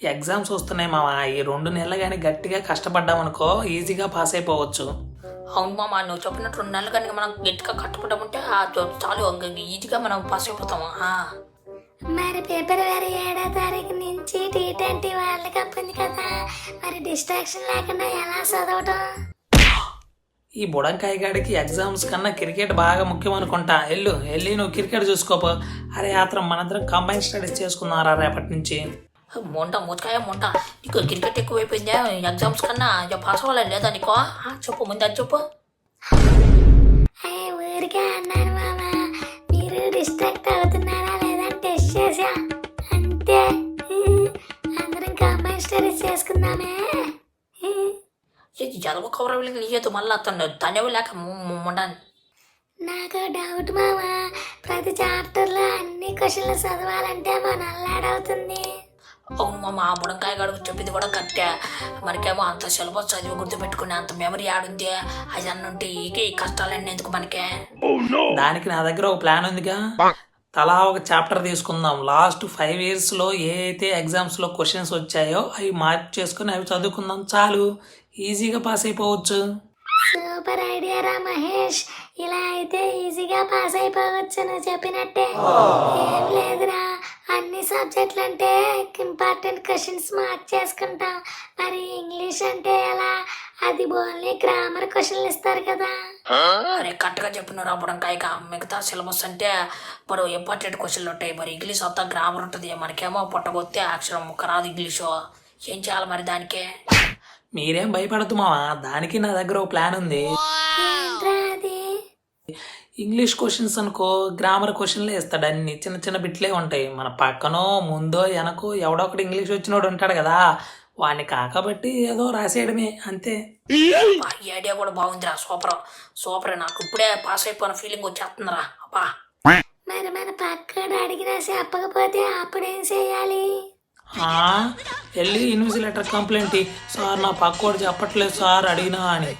Exams వస్తున్నాయి మామ. ఈ 2 నెలలు కానీ గట్టిగా కష్టపడ్డామనుకో ఈజీగా పాస్ అయిపోవచ్చు. అవును మామ, నువ్వు చెప్పినట్టు 2 నెలలు కనుక మనం గట్టిగా కట్టుకుంటామంటే చాలు ఈజీగా మనం పాస్ అయిపోతాము. మరి ఫిబ్రవరి 7వ తారీఖు నుంచి T20 వరల్డ్ కప్ ఉంది కదా, మరి డిస్ట్రాక్షన్ లేకుండా ఎలా చదవటం? ఈ బుడంకాయ గాడికి ఎగ్జామ్స్ కన్నా క్రికెట్ బాగా ముఖ్యం అనుకుంటా. వెళ్ళి నువ్వు క్రికెట్ చూసుకోపో. అరే ఆత్రం మనందరం కంబైన్ స్టడీస్ చేసుకున్నారా రేపటి నుంచి? మూతకాయ నీకు క్రికెట్ ఎక్కువైపోయిందా ఎగ్జామ్స్ కన్నా? పాస్ అవ్వాలని లేదా నీకో? చెప్పు ముందు అది చెప్పు. ఊరికే అన్నాను మామ, మీరు డిస్ట్రాక్ట్ అవుతున్నారా లేదా టెస్ట్ చేసా అంతే. అందరం కంబైన్ స్టడీస్ చేసుకుందామే. చదువు కవర్ నీతో మళ్ళీ అతను తనేవి లేక ఉండాలి. నాకు డౌట్ మామ, ప్రతి చాప్టర్లో అన్ని క్వశ్చన్లు చదవాలంటే మన అల్లాడవుతుంది. అవును మామ, ఆ బుడంకాయ గడుపు చెప్పింది కూడా కరెక్టే. మనకేమో అంత సిలబస్ చదివి గుర్తుపెట్టుకునే అంత మెమరీ ఆడుంది. అది అన్నుంటే ఈ కష్టాలన్నీ ఎందుకు మనకే? దానికి నా దగ్గర ఒక ప్లాన్ ఉందిగా. తలా ఒక చాప్టర్ తీసుకుందాం. లాస్ట్ 5 yearsలో ఏ అయితే ఎగ్జామ్స్లో క్వశ్చన్స్ వచ్చాయో అవి మార్క్ చేసుకుని అవి చదువుకుందాం. చాలు, ఈజీగా పాస్ అయిపోవచ్చు. సూపర్ ఐడియా రా మహేష్. ఇలా అయితే ఈజీగా పాస్ అయిపోవచ్చు నువ్వు చెప్పినట్టే. ఏం లేదురా, అన్ని సబ్జెక్టులు అంటే ఇంపార్టెంట్ క్వశ్చన్స్ మార్క్ చేసుకుంటాం. మరి ఇంగ్లీష్ అంటే ఎలా? అది ఓన్లీ గ్రామర్ క్వశ్చన్లు ఇస్తారు కదా. అరే కరెక్ట్గా చెప్పినారు బుడంకాయక. మిగతా సిలబస్ అంటే ఇప్పుడు ఇంపార్టెంట్ క్వశ్చన్లు ఉంటాయి. మరి ఇంగ్లీష్ అంతా గ్రామర్ ఉంటుంది. మనకేమో పుట్టగొత్తే అక్షరం ముక్క రాదు ఇంగ్లీషు. ఏం చేయాలి మరి దానికే? మీరేం భయపడద్దు మావా, దానికి నా దగ్గర ఒక ప్లాన్ ఉంది. ఇంగ్లీష్ క్వశ్చన్స్ అనుకో గ్రామర్ క్వశ్చన్లే ఇస్తాడు. అన్ని చిన్న చిన్న బిట్లే ఉంటాయి. మన పక్కనో ముందో వెనకో ఎవడో ఒకటి ఇంగ్లీష్ వచ్చినోడు ఉంటాడు కదా, వాడిని కాకబట్టి ఏదో రాసేయడమే అంతే. ఈ ఐడియా కూడా బాగుందిరా. సూపర్. నాకు ఇప్పుడే పాస్ అయిపోయిన ఫీలింగ్ వచ్చేస్తుందిరా. అబ్బా, మరి మన పక్కడు అడిగినా చెప్పకపోతే అప్పుడేం చేయాలి? వెళ్ళి ఇన్విజిలేటర్ కంప్లైంట్, సార్ నా పక్కోడు చెప్పట్లేదు సార్ అడిగినా అని.